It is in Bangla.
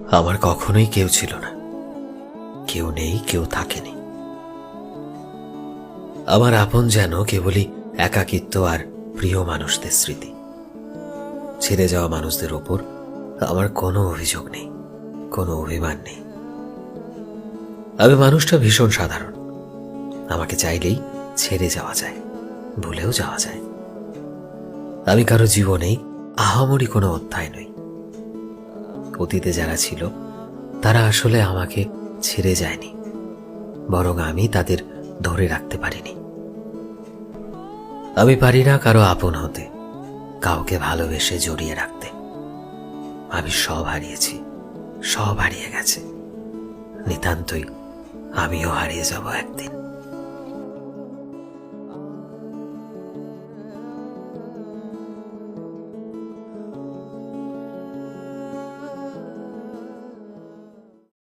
আমার কখনোই কেউ ছিল না, কেউ নেই, কেউ থাকেনি। আমার আপন যেন কেবলই একাকিত্ব আর প্রিয় মানুষদের স্মৃতি। ছেড়ে যাওয়া মানুষদের ওপর আমার কোনো অভিযোগ নেই, কোনো অভিমান নেই। আমি মানুষটা ভীষণ সাধারণ। আমাকে চাইলেই ছেড়ে যাওয়া যায়, ভুলেও যাওয়া যায়। আমি কারো জীবনেই আহামরি কোনো অধ্যায় নই। অতীতে যারা ছিল তারা আসলে আমাকে ছেড়ে যায়নি, বরং আমি তাদের ধরে রাখতে পারিনি। আমি পারি না কারো আপন হতে, কাউকে ভালোবেসে জড়িয়ে রাখতে। আমি সব হারিয়েছি, সব হারিয়ে গেছে। নিতান্তই আমিও হারিয়ে যাব একদিন।